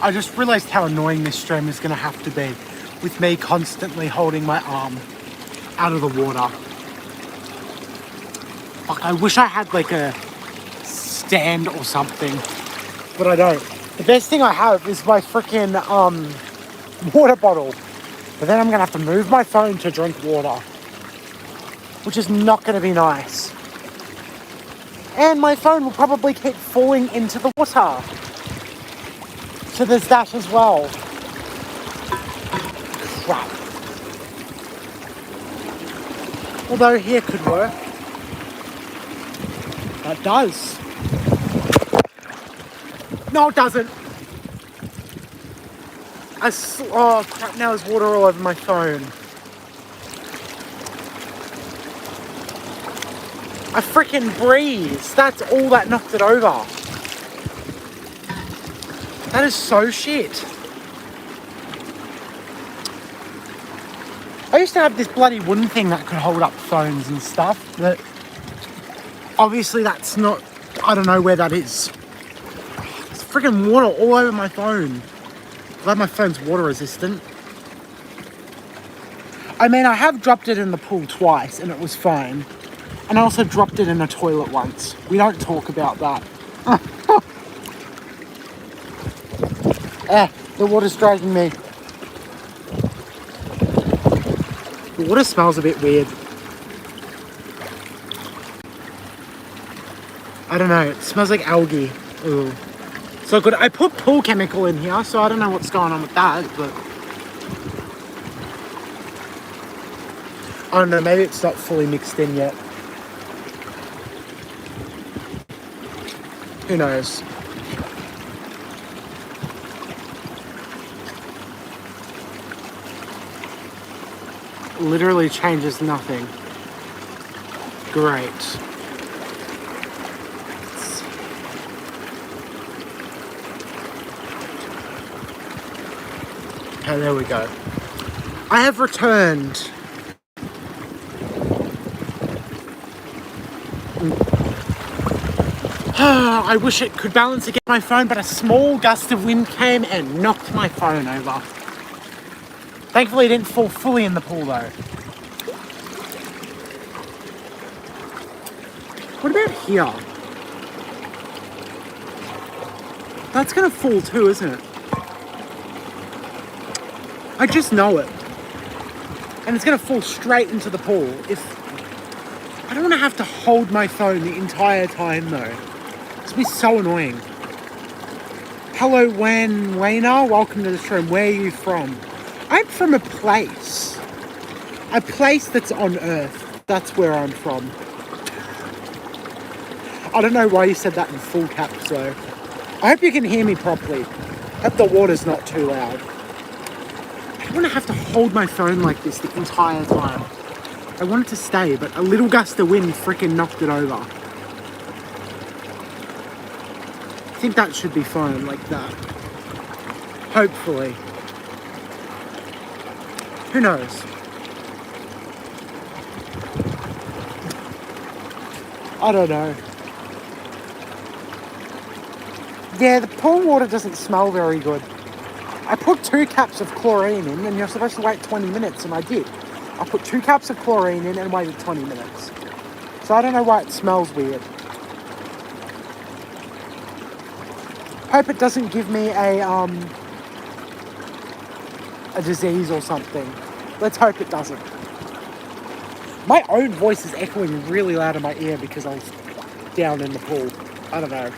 I just realised how annoying this stream is going to have to be with me constantly holding my arm out of the water. Like, I wish I had like a stand or something, but I don't. The best thing I have is my freaking water bottle. But then I'm going to have to move my phone to drink water, which is not going to be nice. And my phone will probably keep falling into the water. So there's that as well. Crap. Although here could work. That does. No, it doesn't. Oh crap, now there's water all over my phone. I freaking breeze. That's all that knocked it over. That is so shit. I used to have this bloody wooden thing that could hold up phones and stuff, but obviously that's not, I don't know where that is. There's freaking water all over my phone. Glad my phone's water resistant. I mean, I have dropped it in the pool twice and it was fine. And I also dropped it in a toilet once. We don't talk about that. The water's dragging me. The water smells a bit weird. I don't know, it smells like algae. Ooh. So good. I put pool chemical in here, so I don't know what's going on with that, but I don't know, maybe it's not fully mixed in yet. Who knows? Literally changes nothing. Great. Okay, there we go. I have returned. I wish it could balance against my phone, but a small gust of wind came and knocked my phone over. Thankfully, it didn't fall fully in the pool, though. What about here? That's gonna fall too, isn't it? I just know it. And it's gonna fall straight into the pool. I don't wanna have to hold my phone the entire time, though. It's gonna be so annoying. Hello, Wayna. Welcome to the stream. Where are you from? I'm from a place that's on Earth. That's where I'm from. I don't know why you said that in full caps, though. I hope you can hear me properly. Hope the water's not too loud. I don't want to have to hold my phone like this the entire time. I want it to stay, but a little gust of wind freaking knocked it over. I think that should be fine like that. Hopefully. Who knows? I don't know. Yeah, the pool water doesn't smell very good. I put 2 caps of chlorine in and you're supposed to wait 20 minutes and I did. I put 2 caps of chlorine in and waited 20 minutes. So I don't know why it smells weird. Hope it doesn't give me a disease or something. Let's hope it doesn't. My own voice is echoing really loud in my ear because I was down in the pool. I don't know.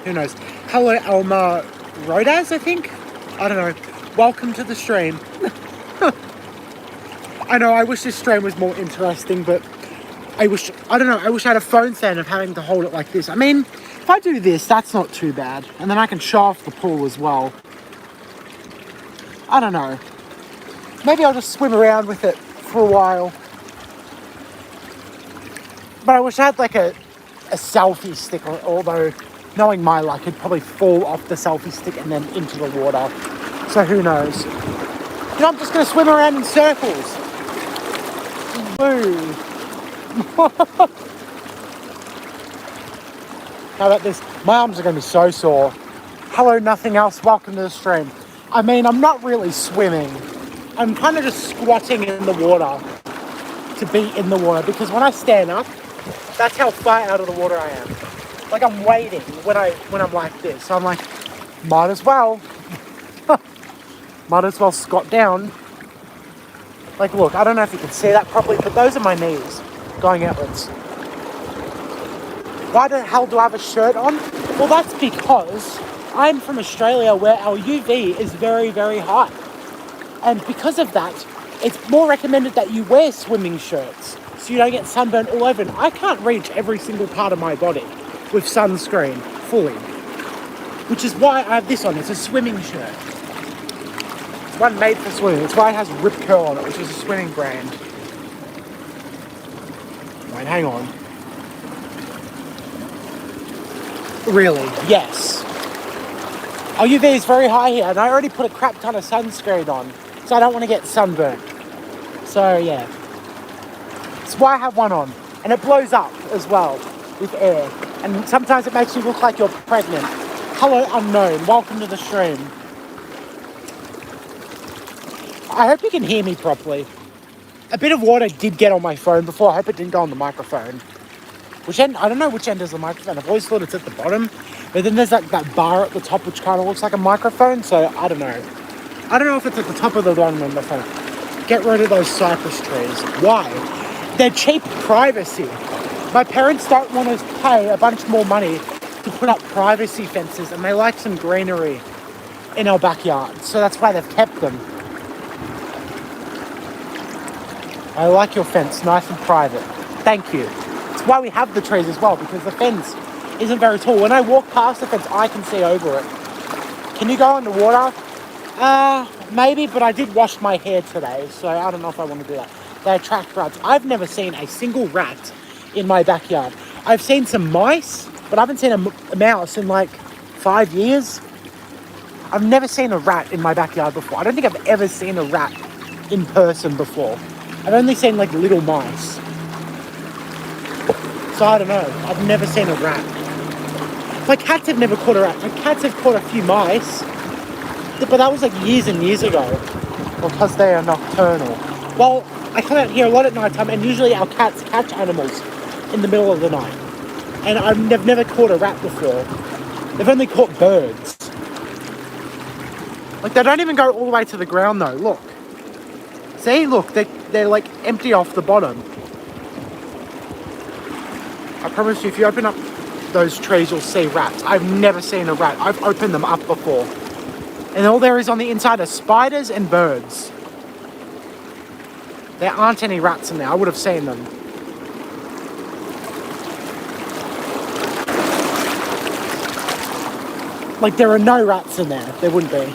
Who knows? Hello, Elma Rodas, I think? I don't know. Welcome to the stream. I know, I wish this stream was more interesting, but I wish I had a phone stand of having to hold it like this. I mean, if I do this, that's not too bad. And then I can show off the pool as well. I don't know. Maybe I'll just swim around with it for a while. But I wish I had like a selfie stick, although knowing my luck, it'd probably fall off the selfie stick and then into the water. So who knows? You know, I'm just going to swim around in circles. Boo. How about this? My arms are going to be so sore. Hello, nothing else. Welcome to the stream. I mean, I'm not really swimming. I'm kind of just squatting in the water to be in the water, because when I stand up, that's how far out of the water I am. Like, I'm waiting when I'm like this. So I'm like, might as well. Might as well squat down. Like, look, I don't know if you can see that properly, but those are my knees going outwards. Why the hell do I have a shirt on? Well, that's because I'm from Australia, where our UV is very, very high. And because of that, it's more recommended that you wear swimming shirts so you don't get sunburned all over. And I can't reach every single part of my body with sunscreen fully, which is why I have this on. It's a swimming shirt. It's one made for swimming. It's why it has Rip Curl on it, which is a swimming brand. Wait, hang on. Really? Yes. Our UV is very high here, and I already put a crap ton of sunscreen on, so I don't want to get sunburned. So yeah, that's why I have one on, and it blows up as well with air, and sometimes it makes you look like you're pregnant. Hello, unknown. Welcome to the stream. I hope you can hear me properly. A bit of water did get on my phone before. I hope it didn't go on the microphone. Which end? I don't know which end is the microphone. I've always thought it's at the bottom, but then there's like that bar at the top which kind of looks like a microphone, so I don't know. I don't know if it's at the top of the bottom of the phone. Get rid of those cypress trees. Why? They're cheap privacy. My parents don't want to pay a bunch more money to put up privacy fences, and they like some greenery in our backyard, so that's why they've kept them. I like your fence, nice and private. Thank you. It's why we have the trees as well, because the fence isn't very tall. When I walk past the fence, I can see over it. Can you go in the water? Maybe, but I did wash my hair today, so I don't know if I want to do that. They attract rats. I've never seen a single rat in my backyard. I've seen some mice, but I haven't seen a mouse in like 5 years. I've never seen a rat in my backyard before. I don't think I've ever seen a rat in person before. I've only seen like little mice. So I don't know. I've never seen a rat. My cats have never caught a rat. My cats have caught a few mice. But that was like years and years ago, because they are nocturnal. Well, I come out here a lot at night time, and usually our cats catch animals in the middle of the night. And I've never caught a rat before. They've only caught birds. Like, they don't even go all the way to the ground though, look. See, look, they're like empty off the bottom. I promise you, if you open up those trees, you'll see rats. I've never seen a rat. I've opened them up before. And all there is on the inside are spiders and birds. There aren't any rats in there. I would have seen them. Like, there are no rats in there. There wouldn't be. I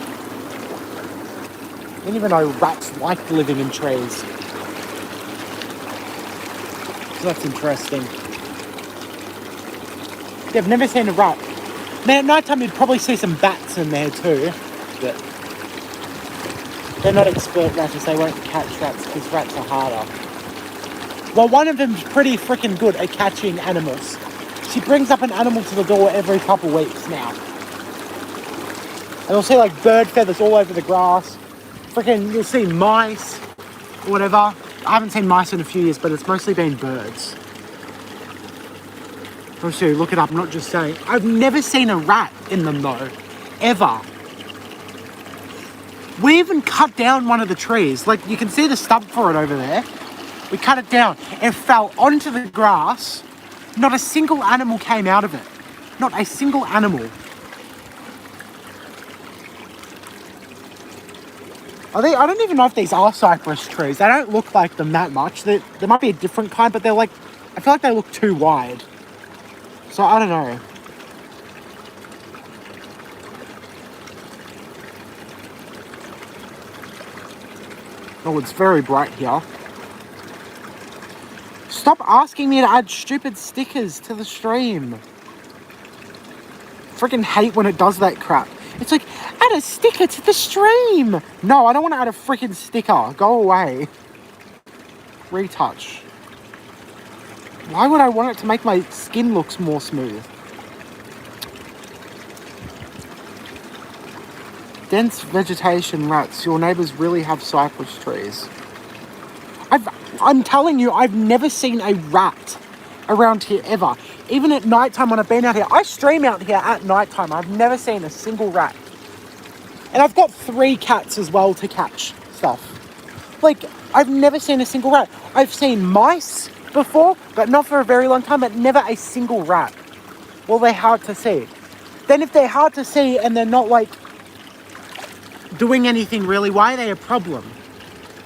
didn't even know rats liked living in trees. So that's interesting. Yeah, I've never seen a rat. Man, at night time you'd probably see some bats in there too. But they're not expert ratters, they won't catch rats because rats are harder. Well, one of them's pretty freaking good at catching animals. She brings up an animal to the door every couple weeks now. And you'll see like bird feathers all over the grass. Freaking, you'll see mice or whatever. I haven't seen mice in a few years, but it's mostly been birds. I'll show you, look it up, I'm not just saying. I've never seen a rat in them though, ever. We even cut down one of the trees. Like, you can see the stump for it over there. We cut it down. It fell onto the grass. Not a single animal came out of it. Not a single animal. I don't even know if these are cypress trees. They don't look like them that much. There might be a different kind, but they're like, I feel like they look too wide. So I don't know. Oh, it's very bright here. Stop asking me to add stupid stickers to the stream. Freaking hate when it does that crap. It's like, add a sticker to the stream. No, I don't want to add a freaking sticker. Go away. Retouch. Why would I want it to make my skin look more smooth? Dense vegetation rats. Your neighbours really have cypress trees. I'm telling you, I've never seen a rat around here ever. Even at night time when I've been out here. I stream out here at night time. I've never seen a single rat. And I've got 3 cats as well to catch stuff. Like, I've never seen a single rat. I've seen mice before, but not for a very long time, but never a single rat. Well, they're hard to see. Then if they're hard to see and they're not, like, doing anything really, why are they a problem?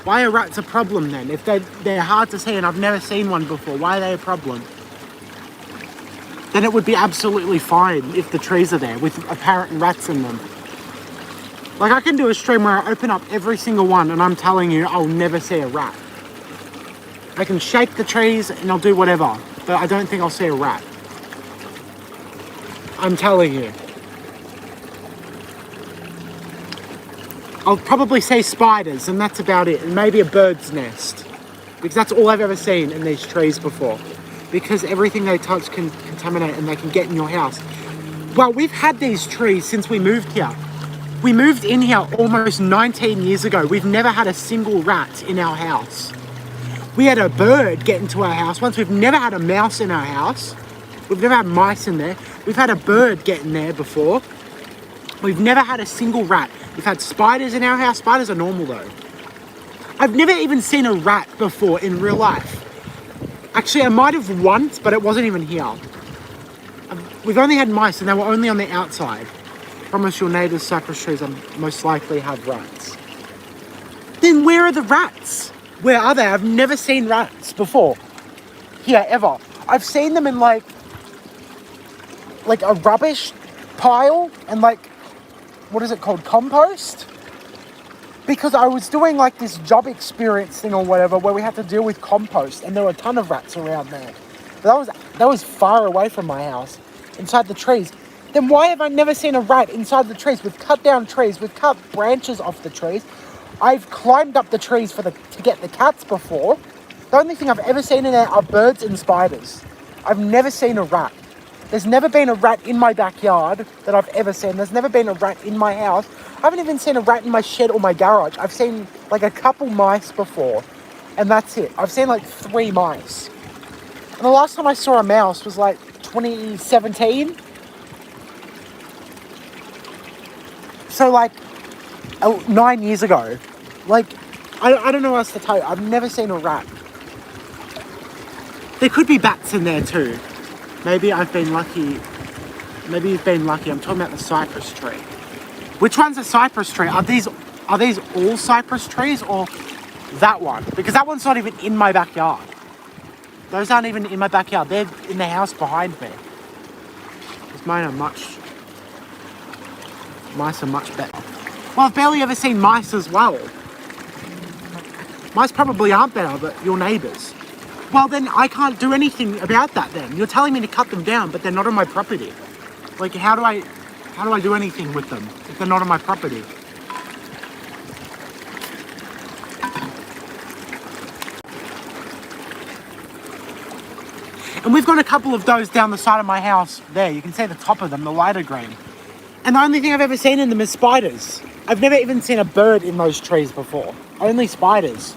Why are rats a problem then? If they're hard to see and I've never seen one before, why are they a problem? Then it would be absolutely fine if the trees are there with apparent rats in them. Like, I can do a stream where I open up every single one and I'm telling you I'll never see a rat. I can shake the trees and I'll do whatever, but I don't think I'll see a rat. I'm telling you. I'll probably see spiders and that's about it, and maybe a bird's nest. Because that's all I've ever seen in these trees before. Because everything they touch can contaminate and they can get in your house. Well, we've had these trees since we moved here. We moved in here almost 19 years ago. We've never had a single rat in our house. We had a bird get into our house once. We've never had a mouse in our house. We've never had mice in there. We've had a bird get in there before. We've never had a single rat. We've had spiders in our house. Spiders are normal though. I've never even seen a rat before in real life. Actually, I might have once, but it wasn't even here. We've only had mice and they were only on the outside. Promise your neighbour's cypress trees most likely have rats. Then where are the rats? Where are they? I've never seen rats before. Here, ever. I've seen them in like a rubbish pile and like, what is it called? Compost? Because I was doing like this job experience thing or whatever where we had to deal with compost and there were a ton of rats around there. But that was far away from my house, inside the trees. Then why have I never seen a rat inside the trees? We've cut down trees, we've cut branches off the trees. I've climbed up the trees to get the cats before. The only thing I've ever seen in there are birds and spiders. I've never seen a rat. There's never been a rat in my backyard that I've ever seen. There's never been a rat in my house. I haven't even seen a rat in my shed or my garage. I've seen like a couple mice before, and that's it. I've seen like 3 mice. And the last time I saw a mouse was like 2017. So like 9 years ago. Like, I don't know what else to tell you. I've never seen a rat. There could be bats in there too. Maybe I've been lucky. Maybe you've been lucky. I'm talking about the cypress tree. Which one's a cypress tree? Are these all cypress trees or that one? Because that one's not even in my backyard. Those aren't even in my backyard. They're in the house behind me. Because mice are much better. Well, I've barely ever seen mice as well. Mice probably aren't better, but your neighbours. Well, then I can't do anything about that then. You're telling me to cut them down, but they're not on my property. Like, how do I do anything with them if they're not on my property? And we've got a couple of those down the side of my house there. You can see the top of them, the lighter green. And the only thing I've ever seen in them is spiders. I've never even seen a bird in those trees before. Only spiders.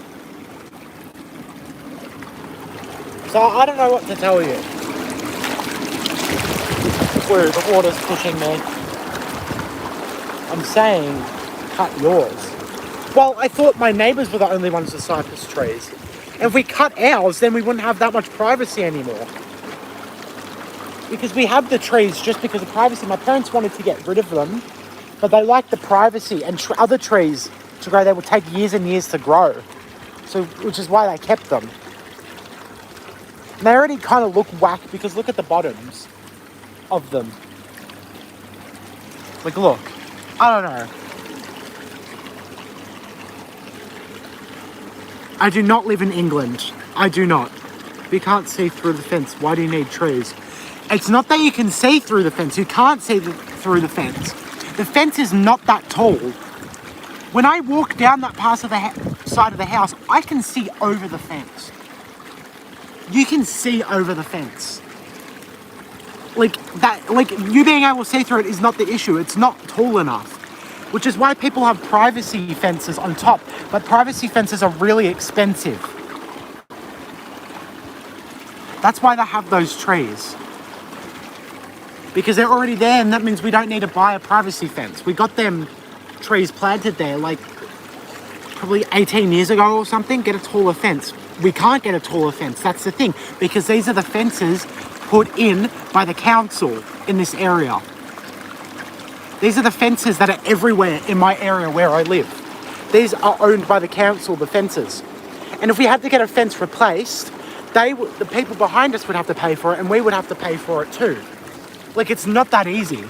So I don't know what to tell you. Whoa, the water's pushing me. I'm saying, cut yours. Well, I thought my neighbours were the only ones with cypress trees. And if we cut ours, then we wouldn't have that much privacy anymore. Because we have the trees just because of privacy. My parents wanted to get rid of them, but they like the privacy, and other trees to grow, they would take years and years to grow. So, which is why they kept them. And they already kind of look whack because look at the bottoms of them. Like, look. I don't know. I do not live in England. I do not. You can't see through the fence. Why do you need trees? It's not that you can see through the fence. You can't see through the fence. The fence is not that tall. When I walk down that part of the side of the house, I can see over the fence. You can see over the fence. Like, you being able to see through it is not the issue. It's not tall enough. which is why people have privacy fences on top. But privacy fences are really expensive. That's why they have those trees. Because they're already there, and that means we don't need to buy a privacy fence. We got them trees planted there like probably 18 years ago or something. Get a taller fence. We can't get a taller fence. That's the thing. Because these are the fences put in by the council in this area. These are the fences that are everywhere in my area where I live. These are owned by the council, the fences. And if we had to get a fence replaced, the people behind us would have to pay for it, and we would have to pay for it too. Like, it's not that easy.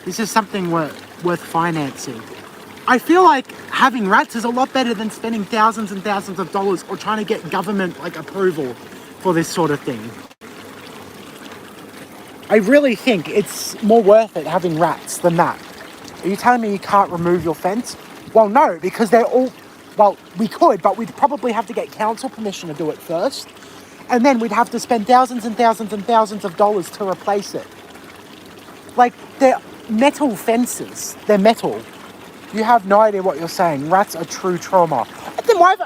This is something worth financing. I feel like having rats is a lot better than spending thousands and thousands of dollars or trying to get government approval for this sort of thing. I really think it's more worth it having rats than that. Are you telling me you can't remove your fence? Well, no, because they're all... Well, we could, but we'd probably have to get council permission to do it first. And then we'd have to spend thousands and thousands and thousands of dollars to replace it. Like, they're metal fences. They're metal. You have no idea what you're saying. Rats are true trauma. Then why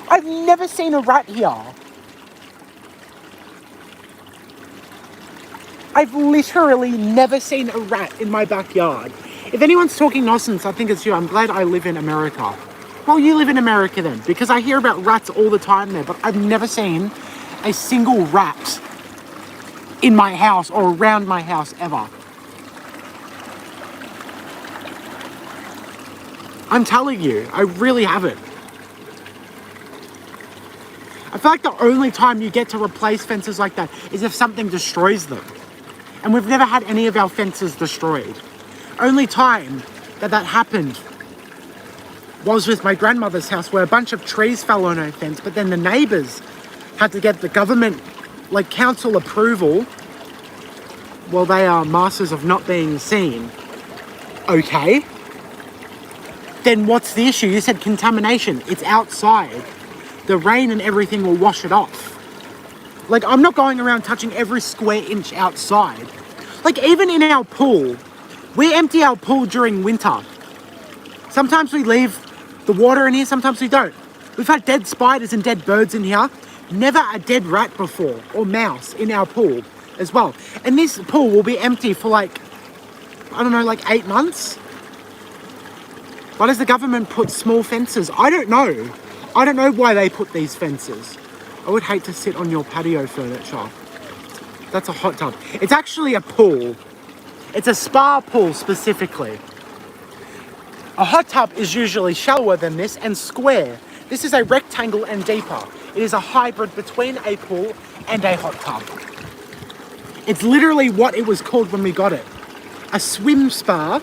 I've never seen a rat here. I've literally never seen a rat in my backyard. If anyone's talking nonsense, I think it's you. I'm glad I live in America. Well, you live in America then, because I hear about rats all the time there, but I've never seen a single rat in my house or around my house ever. I'm telling you, I really haven't. I feel like the only time you get to replace fences like that is if something destroys them. And we've never had any of our fences destroyed. Only time that happened was with my grandmother's house, where a bunch of trees fell on her fence, but then the neighbours had to get the government, council approval. Well, they are masters of not being seen. Okay. Then what's the issue? You said contamination. It's outside. The rain and everything will wash it off. I'm not going around touching every square inch outside. Even in our pool, we empty our pool during winter. Sometimes we leave the water in here, sometimes we don't. We've had dead spiders and dead birds in here. Never a dead rat before, or mouse in our pool as well. And this pool will be empty for 8 months. Why does the government put small fences? I don't know. I don't know why they put these fences. I would hate to sit on your patio furniture. That's a hot tub. It's actually a pool. It's a spa pool specifically. A hot tub is usually shallower than this and square. This is a rectangle and deeper. It is a hybrid between a pool and a hot tub. It's literally what it was called when we got it. A swim spa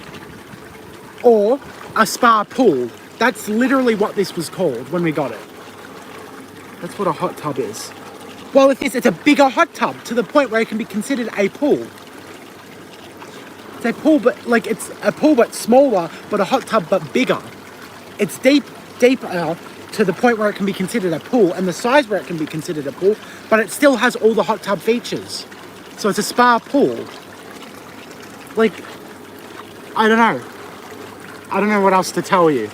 or a spa pool. That's literally what this was called when we got it. That's what a hot tub is. Well, it's a bigger hot tub to the point where it can be considered a pool. It's a pool, but it's a pool but smaller, but a hot tub but bigger. It's deeper to the point where it can be considered a pool, and the size where it can be considered a pool, but it still has all the hot tub features. So it's a spa pool. I don't know. I don't know what else to tell you.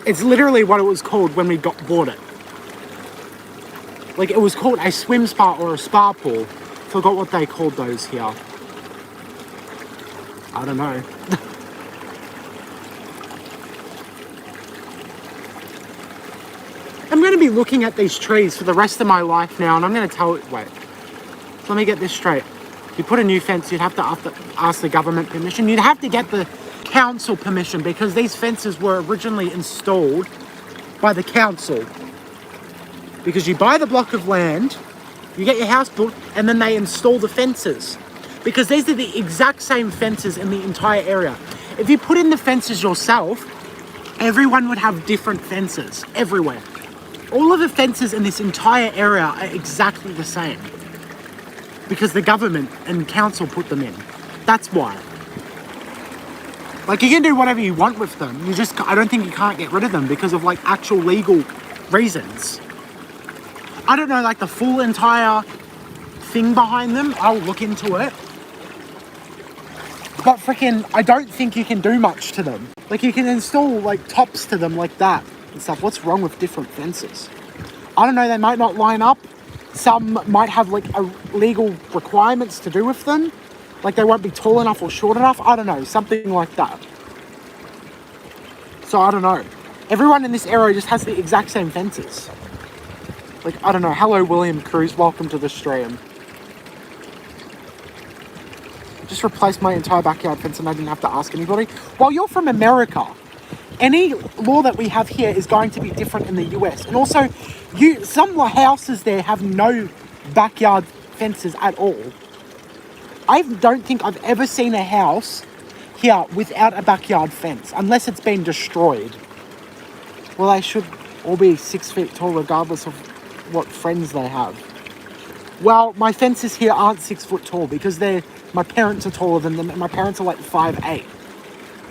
It's literally what it was called when we bought it. It was called a swim spa or a spa pool. Forgot what they called those here. I don't know. I'm going to be looking at these trees for the rest of my life now, and I'm going to tell it. Wait. Let me get this straight. You put a new fence, you'd have to ask the government permission. You'd have to get the council permission, because these fences were originally installed by the council. Because you buy the block of land, you get your house built, and then they install the fences. Because these are the exact same fences in the entire area. If you put in the fences yourself, everyone would have different fences everywhere. All of the fences in this entire area are exactly the same. Because the government and council put them in. That's why. You can do whatever you want with them. I don't think you can't get rid of them because of actual legal reasons. I don't know the full entire thing behind them. I'll look into it. But I don't think you can do much to them. Like, you can install, like, tops to them like that and stuff. What's wrong with different fences? I don't know, they might not line up. Some might have, like, legal requirements to do with them. Like, they won't be tall enough or short enough. I don't know, something like that. So, I don't know. Everyone in this area just has the exact same fences. Like, I don't know. Hello, William Cruz. Welcome to the stream. Just replaced my entire backyard fence and I didn't have to ask anybody. Well, you're from America. Any law that we have here is going to be different in the US. And also, some houses there have no backyard fences at all. I don't think I've ever seen a house here without a backyard fence, unless it's been destroyed. Well, they should all be 6 feet tall regardless of what friends they have. Well, my fences here aren't 6 foot tall because my parents are taller than them, and my parents are like 5'8".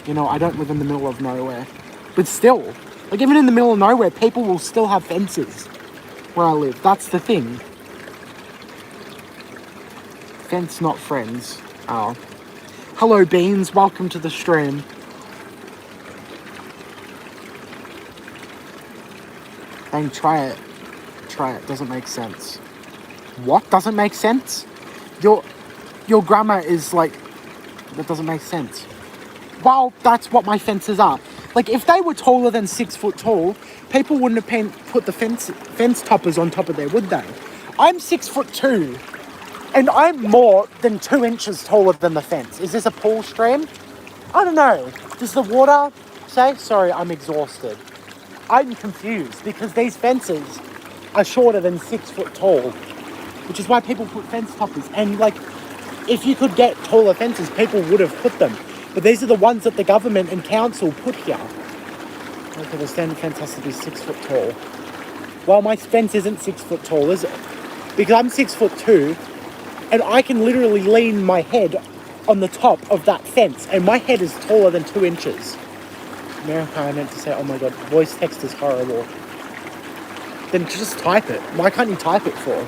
You know, I don't live in the middle of nowhere. But still, like, even in the middle of nowhere, people will still have fences where I live. That's the thing. Fence, not friends. Oh. Hello, Beans. Welcome to the stream. Dang, try it. Try it. Doesn't make sense. What doesn't make sense? Your grammar is like, that doesn't make sense. Well, that's what my fences are. Like, if they were taller than 6 foot tall, people wouldn't have put the fence toppers on top of there, would they? I'm 6'2", and I'm more than 2 inches taller than the fence. Is this a pool stream? I don't know. Does the water say? Sorry, I'm exhausted. I'm confused because these fences are shorter than 6 foot tall, which is why people put fence toppers. And, like, if you could get taller fences, people would have put them. But these are the ones that the government and council put here. Okay, the standard fence has to be 6 foot tall. Well, my fence isn't 6 foot tall, is it? Because I'm 6'2", and I can literally lean my head on the top of that fence, and my head is taller than 2 inches. America, I meant to say, oh my god, voice text is horrible. Then just type it. Why can't you type it for?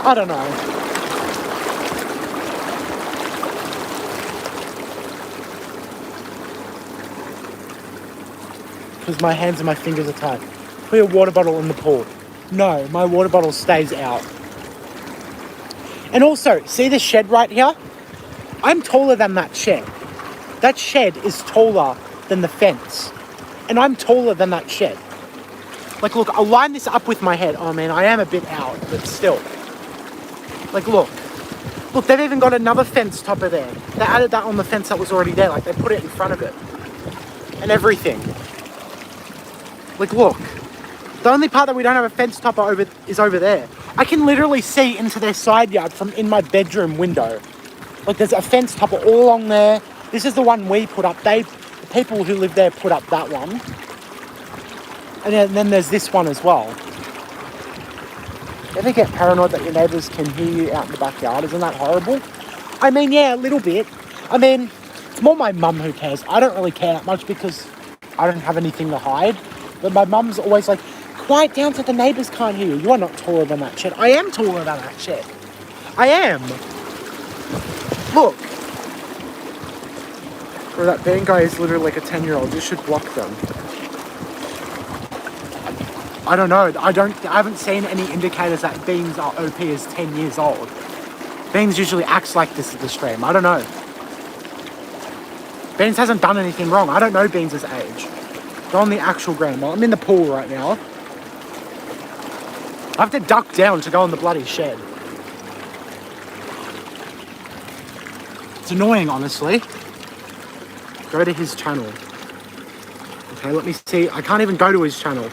I don't know. Because my hands and my fingers are tied. Put your water bottle in the pool. No, my water bottle stays out. And also, see this shed right here? I'm taller than that shed. That shed is taller than the fence. And I'm taller than that shed. Like, look, I'll line this up with my head. Oh man, I am a bit out, but still. Like, look. Look, they've even got another fence topper there. They added that on the fence that was already there. Like, they put it in front of it. And everything. Like, look. The only part that we don't have a fence topper is over there. I can literally see into their side yard from in my bedroom window. Like, there's a fence topper all along there. This is the one we put up. The people who live there put up that one. And then there's this one as well. You ever get paranoid that your neighbours can hear you out in the backyard? Isn't that horrible? I mean, yeah, a little bit. I mean, it's more my mum who cares. I don't really care that much because I don't have anything to hide. But my mum's always like, quiet down so the neighbours can't hear you. You are not taller than that shed. I am taller than that shed. I am. Look. Or that band guy is literally like a 10-year-old. You should block them. I don't know. I haven't seen any indicators that Beans are OP is 10 years old. Beans usually acts like this at the stream. I don't know. Beans hasn't done anything wrong. I don't know Beans' age. They're on the actual ground. Well, I'm in the pool right now. I have to duck down to go in the bloody shed. It's annoying, honestly. Go to his channel. Okay, let me see. I can't even go to his channel.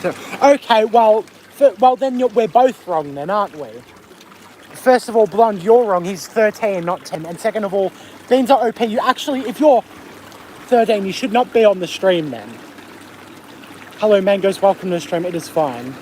So, okay, well then we're both wrong then, aren't we? First of all, Blonde, you're wrong. He's 13, not 10. And second of all, Beans are OP. You actually, if you're 13, you should not be on the stream then. Hello, Mangoes. Welcome to the stream. It is fine.